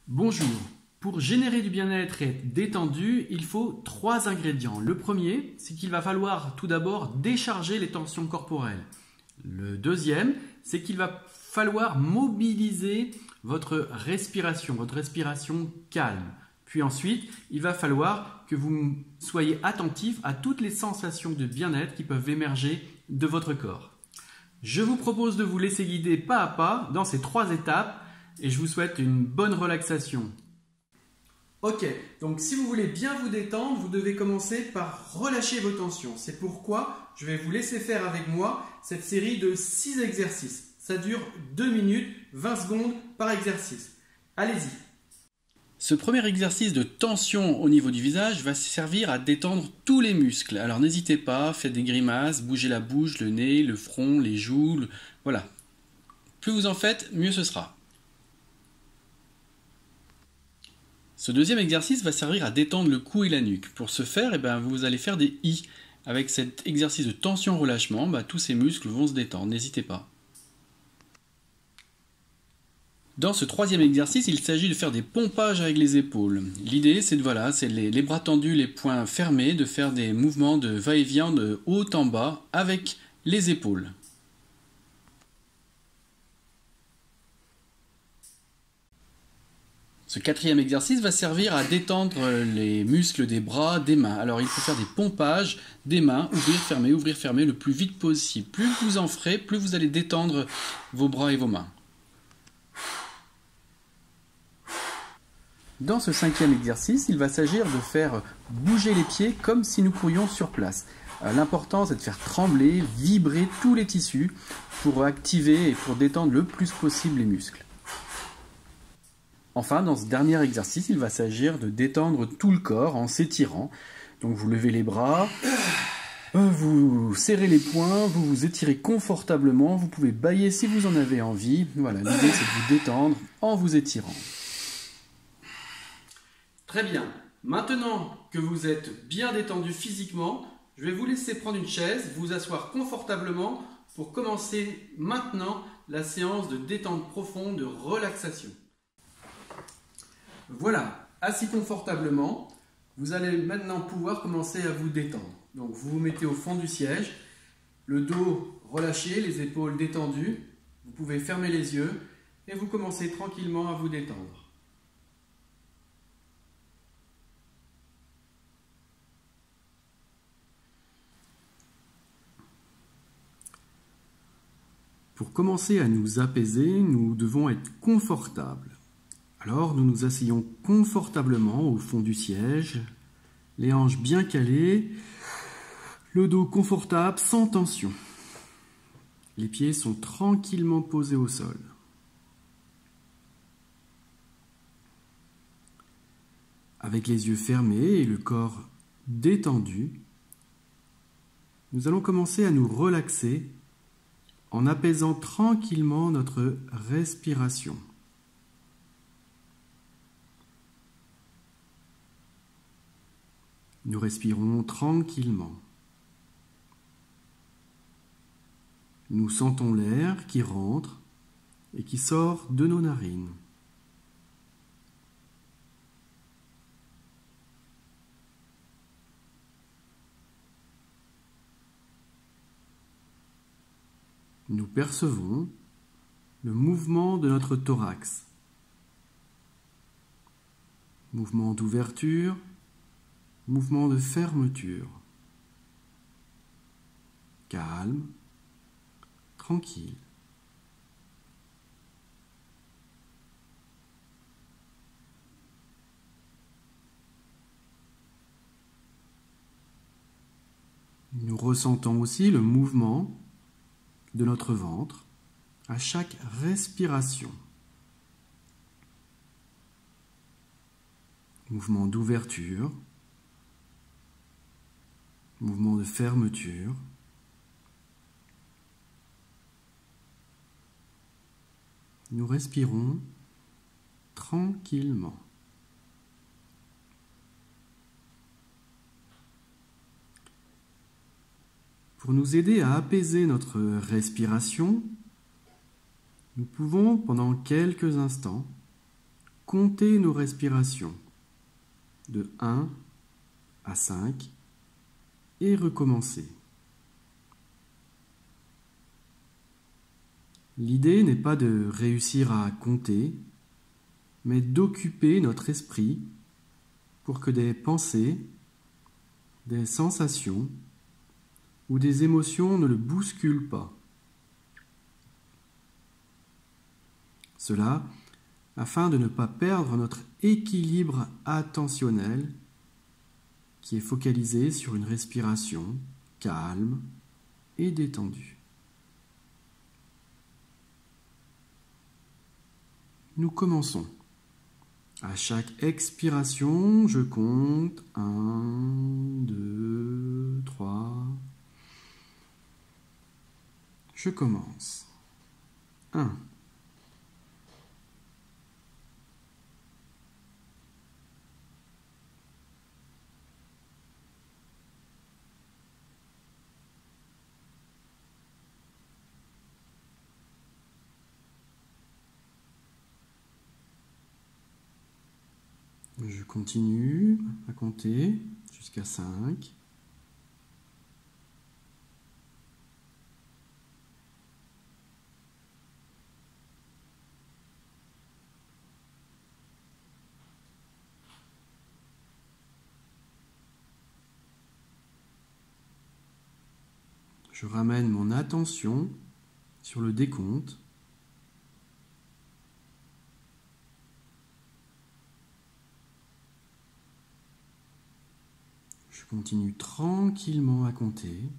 Bonjour. Pour générer du bien-être et être détendu, il faut 3 ingrédients. Le premier, c'est qu'il va falloir tout d'abord décharger les tensions corporelles. Le deuxième, c'est qu'il va falloir mobiliser votre respiration calme. Puis ensuite, il va falloir que vous soyez attentif à toutes les sensations de bien-être qui peuvent émerger de votre corps. Je vous propose de vous laisser guider pas à pas dans ces 3 étapes et je vous souhaite une bonne relaxation. Ok, donc si vous voulez bien vous détendre, vous devez commencer par relâcher vos tensions. C'est pourquoi je vais vous laisser faire avec moi cette série de 6 exercices. Ça dure 2 minutes, 20 secondes par exercice. Allez-y. Ce premier exercice de tension au niveau du visage va servir à détendre tous les muscles. Alors n'hésitez pas, faites des grimaces, bougez la bouche, le nez, le front, les joues. Voilà. Plus vous en faites, mieux ce sera. Ce deuxième exercice va servir à détendre le cou et la nuque. Pour ce faire, vous allez faire des I. Avec cet exercice de tension-relâchement, tous ces muscles vont se détendre, n'hésitez pas. Dans ce troisième exercice, il s'agit de faire des pompages avec les épaules. L'idée, c'est les bras tendus, les poings fermés, de faire des mouvements de va-et-vient de haut en bas avec les épaules. Ce quatrième exercice va servir à détendre les muscles des bras, des mains. Alors il faut faire des pompages des mains, ouvrir, fermer le plus vite possible. Plus vous en ferez, plus vous allez détendre vos bras et vos mains. Dans ce cinquième exercice, il va s'agir de faire bouger les pieds comme si nous courions sur place. L'important, c'est de faire trembler, vibrer tous les tissus pour activer et pour détendre le plus possible les muscles. Enfin, dans ce dernier exercice, il va s'agir de détendre tout le corps en s'étirant. Donc vous levez les bras, vous serrez les poings, vous vous étirez confortablement, vous pouvez bâiller si vous en avez envie. Voilà, l'idée c'est de vous détendre en vous étirant. Très bien. Maintenant que vous êtes bien détendu physiquement, je vais vous laisser prendre une chaise, vous asseoir confortablement pour commencer maintenant la séance de détente profonde, de relaxation. Voilà, assis confortablement, vous allez maintenant pouvoir commencer à vous détendre. Donc vous vous mettez au fond du siège, le dos relâché, les épaules détendues, vous pouvez fermer les yeux et vous commencez tranquillement à vous détendre. Pour commencer à nous apaiser, nous devons être confortables. Alors nous nous asseyons confortablement au fond du siège, les hanches bien calées, le dos confortable sans tension. Les pieds sont tranquillement posés au sol. Avec les yeux fermés et le corps détendu, nous allons commencer à nous relaxer en apaisant tranquillement notre respiration. Nous respirons tranquillement. Nous sentons l'air qui rentre et qui sort de nos narines. Nous percevons le mouvement de notre thorax. Mouvement d'ouverture, mouvement de fermeture. Calme, tranquille. Nous ressentons aussi le mouvement de notre ventre à chaque respiration. Mouvement d'ouverture, mouvement de fermeture. Nous respirons tranquillement. Pour nous aider à apaiser notre respiration, nous pouvons, pendant quelques instants, compter nos respirations de 1 à 5 et recommencer. L'idée n'est pas de réussir à compter, mais d'occuper notre esprit pour que des pensées, des sensations ou des émotions ne le bousculent pas. Cela afin de ne pas perdre notre équilibre attentionnel qui est focalisé sur une respiration calme et détendue. Nous commençons. À chaque expiration, je compte 1, 2, 3. Je commence. 1. Je continue à compter jusqu'à 5. Je ramène mon attention sur le décompte. Je continue tranquillement à compter.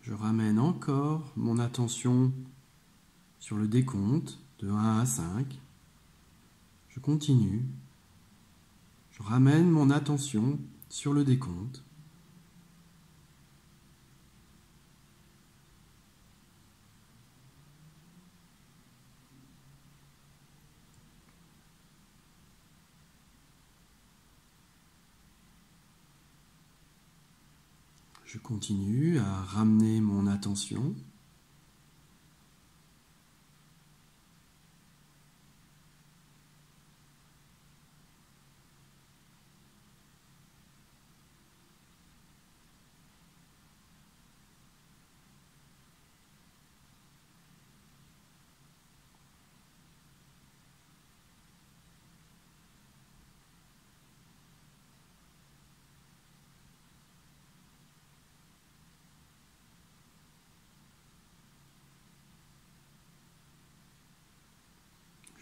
Je ramène encore mon attention sur le décompte de 1 à 5. Je continue. Je ramène mon attention sur le décompte. Je continue à ramener mon attention.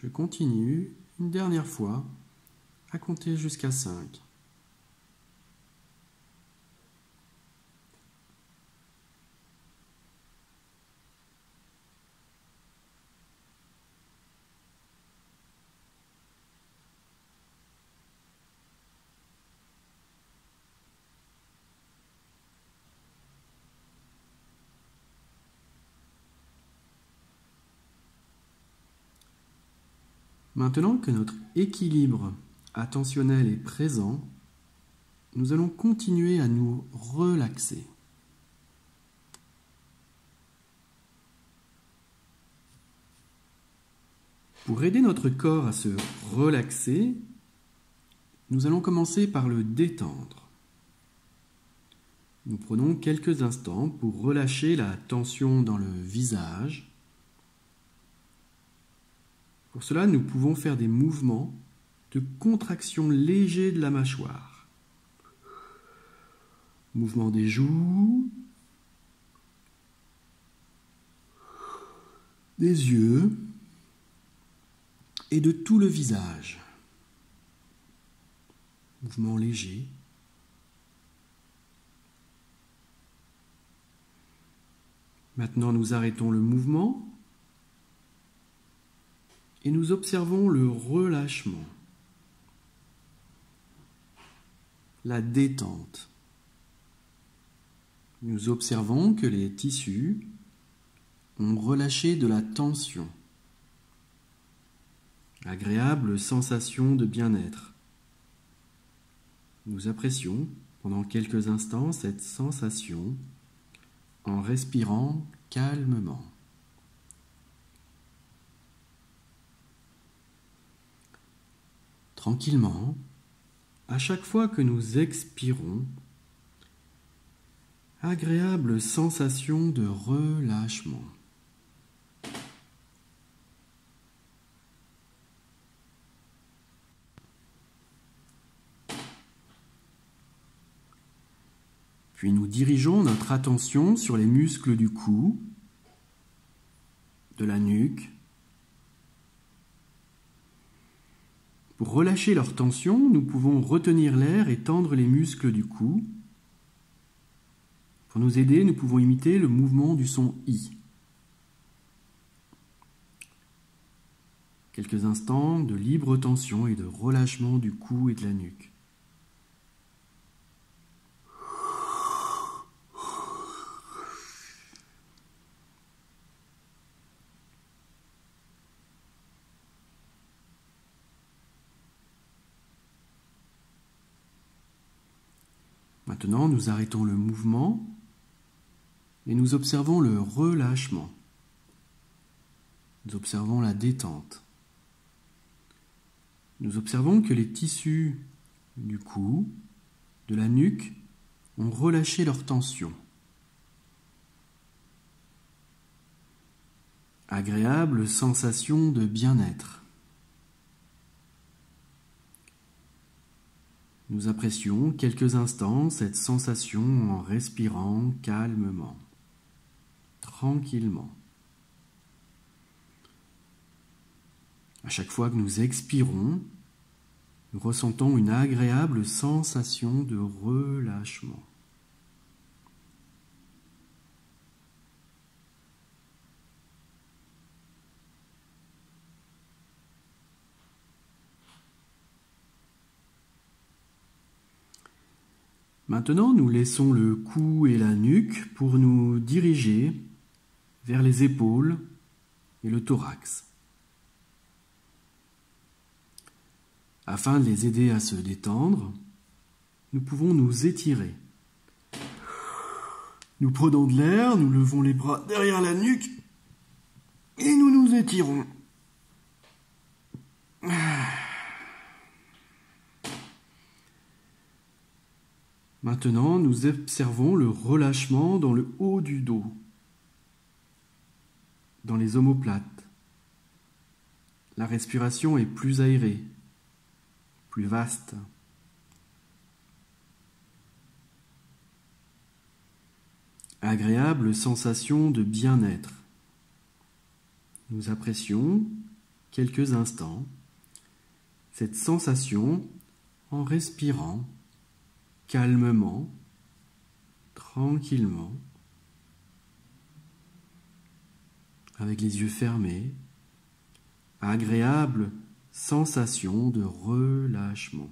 Je continue une dernière fois à compter jusqu'à 5. Maintenant que notre équilibre attentionnel est présent, nous allons continuer à nous relaxer. Pour aider notre corps à se relaxer, nous allons commencer par le détendre. Nous prenons quelques instants pour relâcher la tension dans le visage. Pour cela, nous pouvons faire des mouvements de contraction légers de la mâchoire. Mouvement des joues, des yeux et de tout le visage. Mouvement léger. Maintenant, nous arrêtons le mouvement et nous observons le relâchement, la détente. Nous observons que les tissus ont relâché de la tension. Agréable sensation de bien-être. Nous apprécions pendant quelques instants cette sensation en respirant calmement. Tranquillement, à chaque fois que nous expirons, agréable sensation de relâchement. Puis nous dirigeons notre attention sur les muscles du cou, de la nuque. Pour relâcher leur tension, nous pouvons retenir l'air et tendre les muscles du cou. Pour nous aider, nous pouvons imiter le mouvement du son I. Quelques instants de libre tension et de relâchement du cou et de la nuque. Maintenant, nous arrêtons le mouvement et nous observons le relâchement. Nous observons la détente. Nous observons que les tissus du cou, de la nuque, ont relâché leur tension. Agréable sensation de bien-être. Nous apprécions quelques instants cette sensation en respirant calmement, tranquillement. À chaque fois que nous expirons, nous ressentons une agréable sensation de relâchement. Maintenant, nous laissons le cou et la nuque pour nous diriger vers les épaules et le thorax. Afin de les aider à se détendre, nous pouvons nous étirer. Nous prenons de l'air, nous levons les bras derrière la nuque et nous nous étirons. Maintenant, nous observons le relâchement dans le haut du dos, dans les omoplates. La respiration est plus aérée, plus vaste. Agréable sensation de bien-être. Nous apprécions quelques instants cette sensation en respirant calmement, tranquillement, avec les yeux fermés, agréable sensation de relâchement.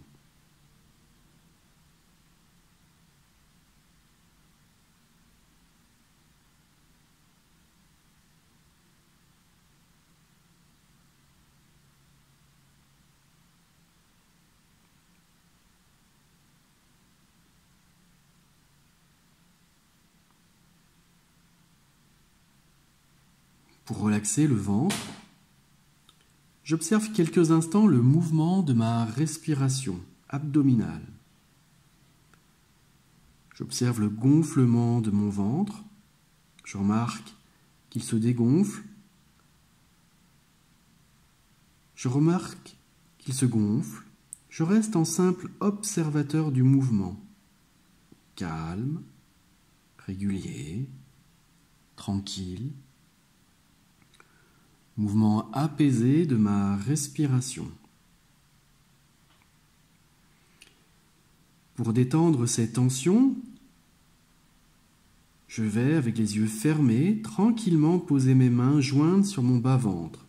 Pour relaxer le ventre, j'observe quelques instants le mouvement de ma respiration abdominale. J'observe le gonflement de mon ventre. Je remarque qu'il se dégonfle. Je remarque qu'il se gonfle. Je reste en simple observateur du mouvement. Calme, régulier, tranquille. Mouvement apaisé de ma respiration. Pour détendre ces tensions, Je vais, avec les yeux fermés, tranquillement poser mes mains jointes sur mon bas-ventre.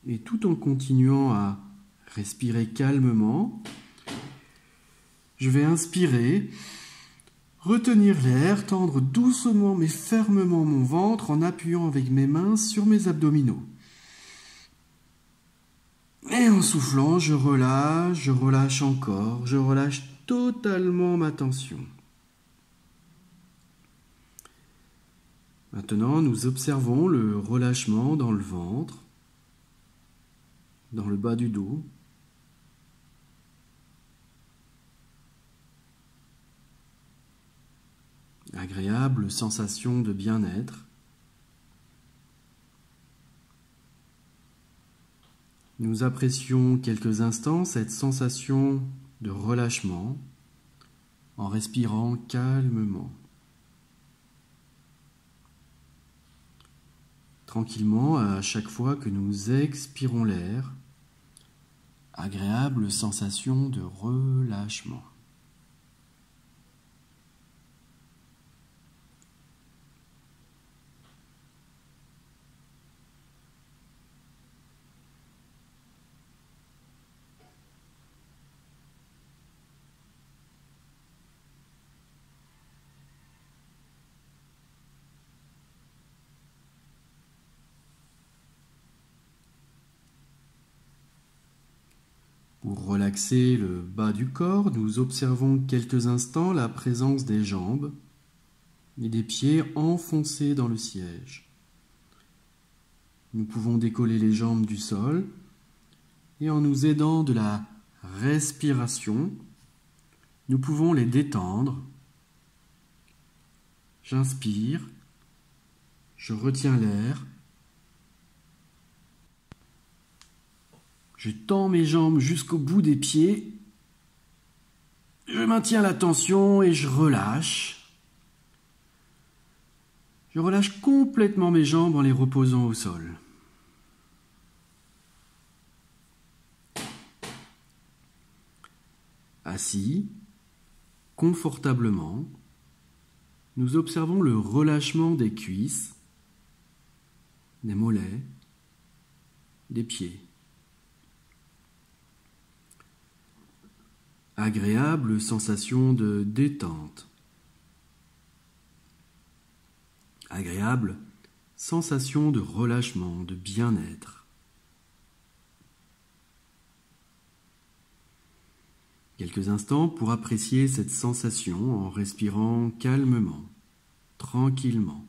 Et tout en continuant à respirer calmement, je vais inspirer, retenir l'air, tendre doucement mais fermement mon ventre en appuyant avec mes mains sur mes abdominaux. Et en soufflant, je relâche encore, je relâche totalement ma tension. Maintenant, nous observons le relâchement dans le ventre, dans le bas du dos. Agréable sensation de bien-être. Nous apprécions quelques instants cette sensation de relâchement en respirant calmement. Tranquillement, à chaque fois que nous expirons l'air, agréable sensation de relâchement. Pour relaxer le bas du corps, nous observons quelques instants la présence des jambes et des pieds enfoncés dans le siège. Nous pouvons décoller les jambes du sol et en nous aidant de la respiration, nous pouvons les détendre. J'inspire, je retiens l'air. Je tends mes jambes jusqu'au bout des pieds. Je maintiens la tension et je relâche. Je relâche complètement mes jambes en les reposant au sol. Assis, confortablement, nous observons le relâchement des cuisses, des mollets, des pieds. Agréable sensation de détente. Agréable sensation de relâchement, de bien-être. Quelques instants pour apprécier cette sensation en respirant calmement, tranquillement.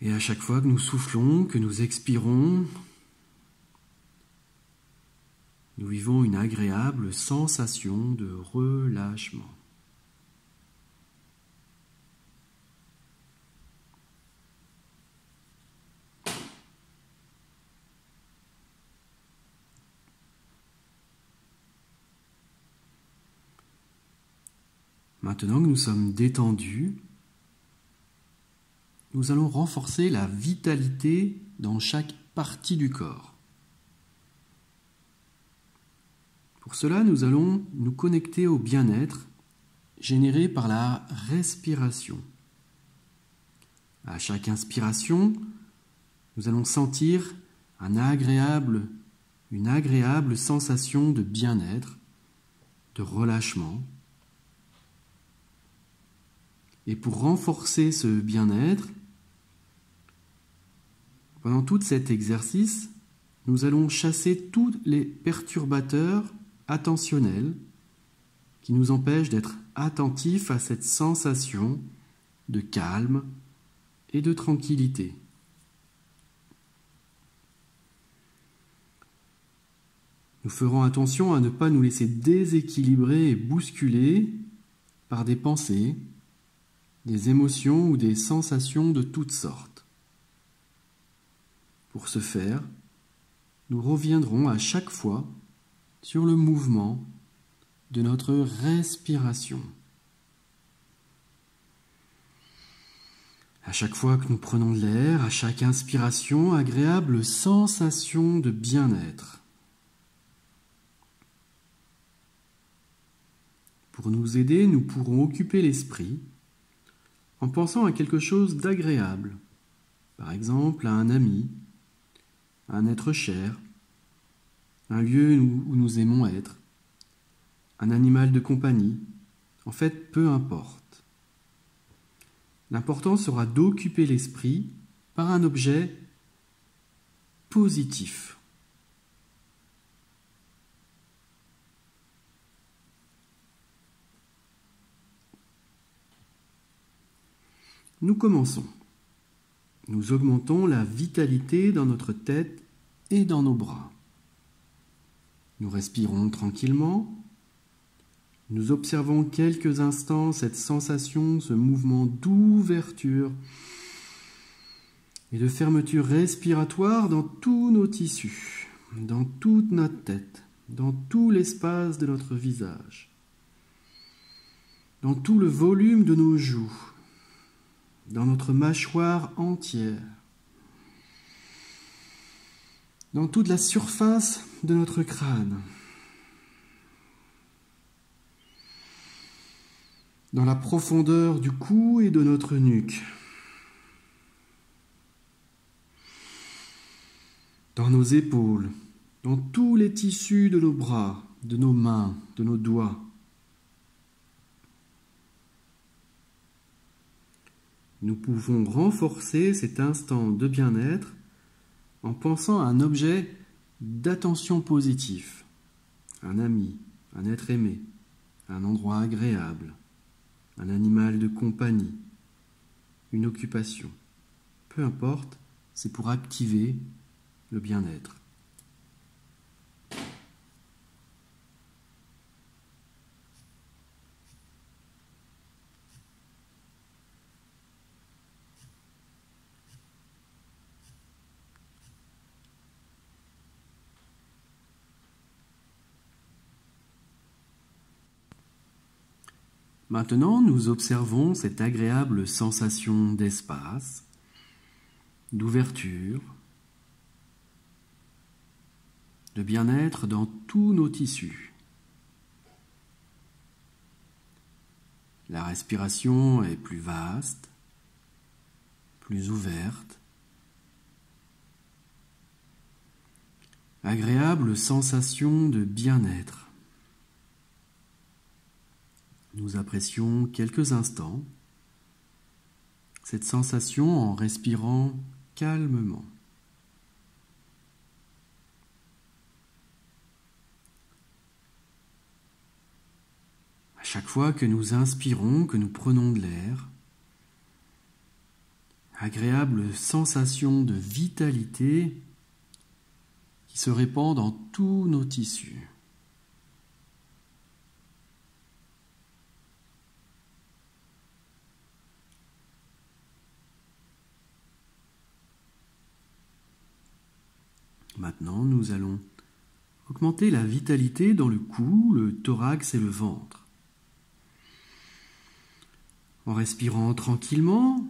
Et à chaque fois que nous soufflons, que nous expirons, nous vivons une agréable sensation de relâchement. Maintenant que nous sommes détendus, nous allons renforcer la vitalité dans chaque partie du corps. Pour cela, nous allons nous connecter au bien-être généré par la respiration. À chaque inspiration, nous allons sentir une agréable sensation de bien-être, de relâchement. Et pour renforcer ce bien-être, pendant tout cet exercice, nous allons chasser tous les perturbateurs attentionnels qui nous empêchent d'être attentifs à cette sensation de calme et de tranquillité. Nous ferons attention à ne pas nous laisser déséquilibrer et bousculer par des pensées, des émotions ou des sensations de toutes sortes. Pour ce faire, nous reviendrons à chaque fois sur le mouvement de notre respiration. À chaque fois que nous prenons de l'air, à chaque inspiration, agréable sensation de bien-être. Pour nous aider, nous pourrons occuper l'esprit en pensant à quelque chose d'agréable, par exemple à un ami, à un être cher, un lieu où nous aimons être, un animal de compagnie, en fait, peu importe. L'important sera d'occuper l'esprit par un objet positif. Nous commençons. Nous augmentons la vitalité dans notre tête et dans nos bras. Nous respirons tranquillement. Nous observons quelques instants cette sensation, ce mouvement d'ouverture et de fermeture respiratoire dans tous nos tissus, dans toute notre tête, dans tout l'espace de notre visage, dans tout le volume de nos joues, dans notre mâchoire entière, dans toute la surface de notre crâne, dans la profondeur du cou et de notre nuque, dans nos épaules, dans tous les tissus de nos bras, de nos mains, de nos doigts. Nous pouvons renforcer cet instant de bien-être en pensant à un objet d'attention positif, un ami, un être aimé, un endroit agréable, un animal de compagnie, une occupation. Peu importe, c'est pour activer le bien-être. Maintenant, nous observons cette agréable sensation d'espace, d'ouverture, de bien-être dans tous nos tissus. La respiration est plus vaste, plus ouverte. Agréable sensation de bien-être. Nous apprécions quelques instants cette sensation en respirant calmement. À chaque fois que nous inspirons, que nous prenons de l'air, agréable sensation de vitalité qui se répand dans tous nos tissus. Maintenant, nous allons augmenter la vitalité dans le cou, le thorax et le ventre. En respirant tranquillement,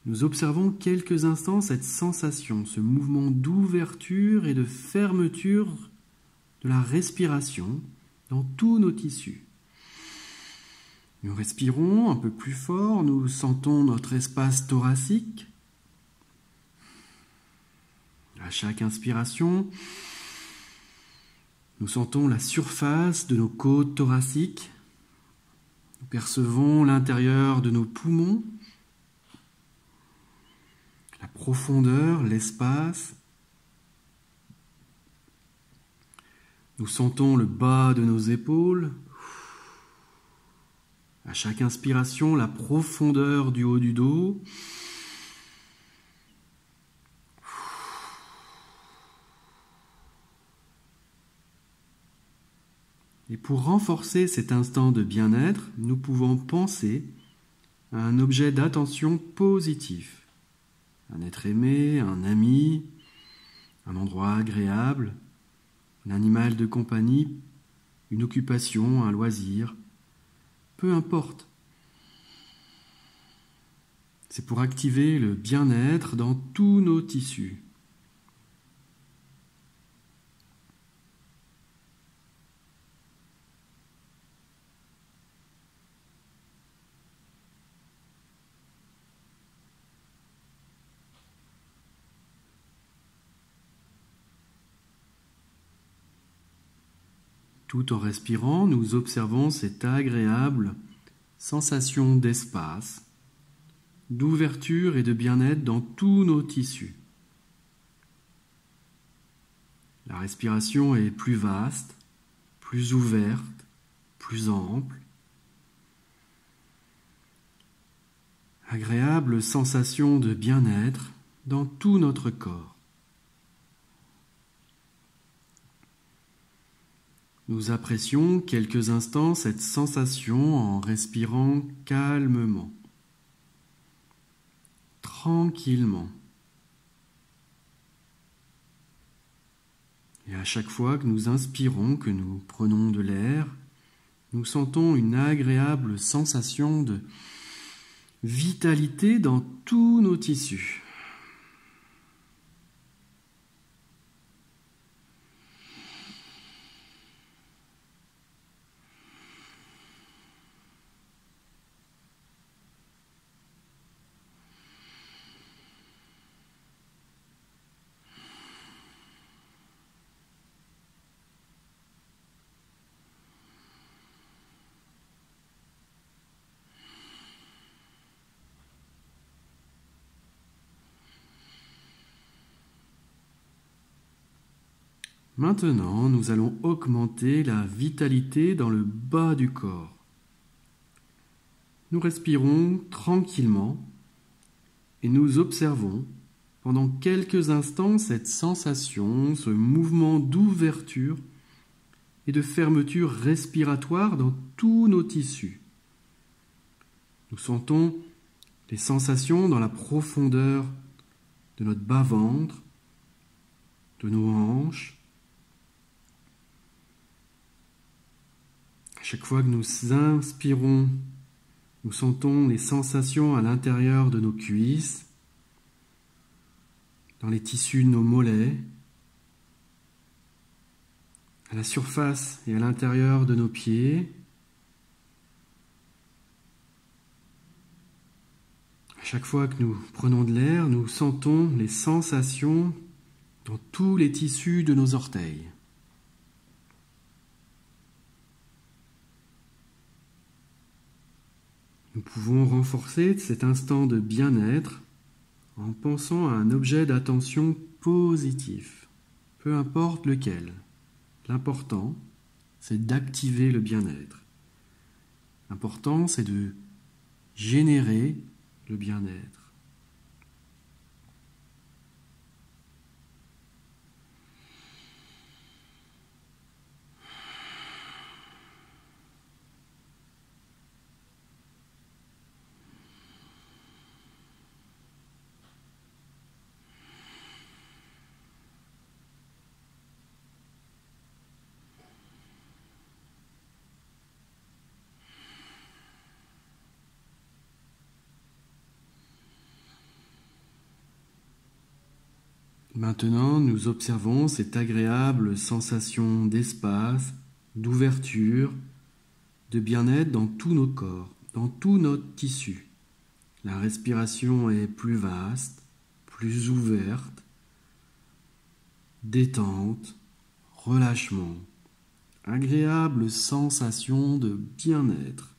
nous observons quelques instants cette sensation, ce mouvement d'ouverture et de fermeture de la respiration dans tous nos tissus. Nous respirons un peu plus fort, nous sentons notre espace thoracique. À chaque inspiration, nous sentons la surface de nos côtes thoraciques. Nous percevons l'intérieur de nos poumons, la profondeur, l'espace. Nous sentons le bas de nos épaules. À chaque inspiration, la profondeur du haut du dos. Et pour renforcer cet instant de bien-être, nous pouvons penser à un objet d'attention positif. Un être aimé, un ami, un endroit agréable, un animal de compagnie, une occupation, un loisir, peu importe. C'est pour activer le bien-être dans tous nos tissus. Tout en respirant, nous observons cette agréable sensation d'espace, d'ouverture et de bien-être dans tous nos tissus. La respiration est plus vaste, plus ouverte, plus ample. Agréable sensation de bien-être dans tout notre corps. Nous apprécions quelques instants cette sensation en respirant calmement, tranquillement. Et à chaque fois que nous inspirons, que nous prenons de l'air, nous sentons une agréable sensation de vitalité dans tous nos tissus. Maintenant, nous allons augmenter la vitalité dans le bas du corps. Nous respirons tranquillement et nous observons pendant quelques instants cette sensation, ce mouvement d'ouverture et de fermeture respiratoire dans tous nos tissus. Nous sentons les sensations dans la profondeur de notre bas-ventre, de nos hanches. À chaque fois que nous inspirons, nous sentons les sensations à l'intérieur de nos cuisses, dans les tissus de nos mollets, à la surface et à l'intérieur de nos pieds. À chaque fois que nous prenons de l'air, nous sentons les sensations dans tous les tissus de nos orteils. Nous pouvons renforcer cet instant de bien-être en pensant à un objet d'attention positif, peu importe lequel. L'important, c'est d'activer le bien-être. L'important, c'est de générer le bien-être. Maintenant, nous observons cette agréable sensation d'espace, d'ouverture, de bien-être dans tous nos corps, dans tout notre tissu. La respiration est plus vaste, plus ouverte, détente, relâchement, agréable sensation de bien-être.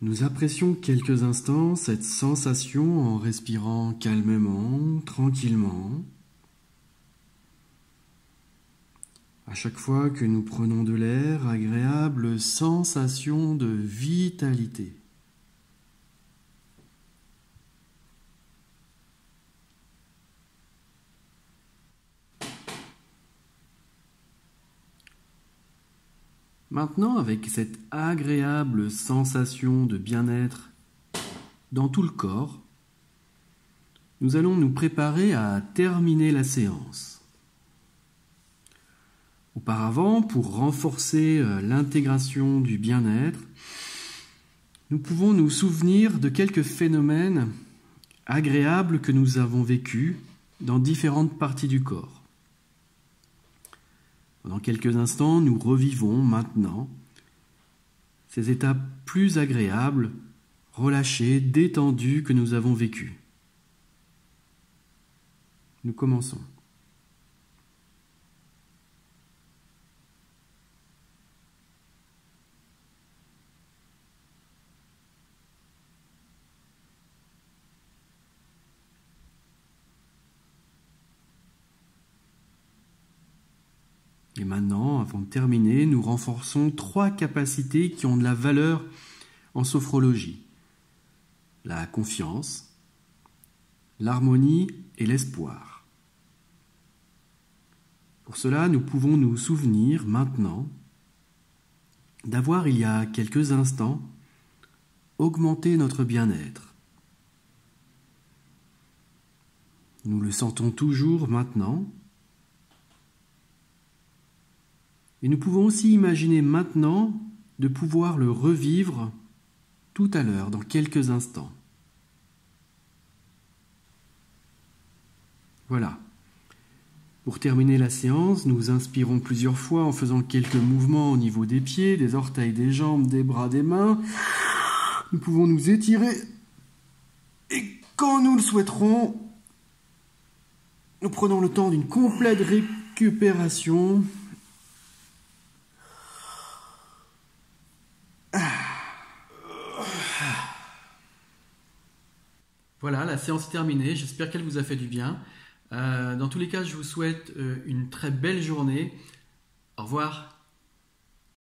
Nous apprécions quelques instants cette sensation en respirant calmement, tranquillement. À chaque fois que nous prenons de l'air, agréable sensation de vitalité. Maintenant, avec cette agréable sensation de bien-être dans tout le corps, nous allons nous préparer à terminer la séance. Auparavant, pour renforcer l'intégration du bien-être, nous pouvons nous souvenir de quelques phénomènes agréables que nous avons vécus dans différentes parties du corps. Pendant quelques instants, nous revivons maintenant ces étapes plus agréables, relâchées, détendues que nous avons vécues. Nous commençons. Et maintenant, avant de terminer, nous renforçons 3 capacités qui ont de la valeur en sophrologie. La confiance, l'harmonie et l'espoir. Pour cela, nous pouvons nous souvenir maintenant d'avoir, il y a quelques instants, augmenté notre bien-être. Nous le sentons toujours maintenant. Et nous pouvons aussi imaginer maintenant de pouvoir le revivre tout à l'heure, dans quelques instants. Voilà. Pour terminer la séance, nous inspirons plusieurs fois en faisant quelques mouvements au niveau des pieds, des orteils, des jambes, des bras, des mains. Nous pouvons nous étirer et quand nous le souhaiterons, nous prenons le temps d'une complète récupération. Voilà, la séance est terminée. J'espère qu'elle vous a fait du bien. Dans tous les cas, je vous souhaite une très belle journée. Au revoir.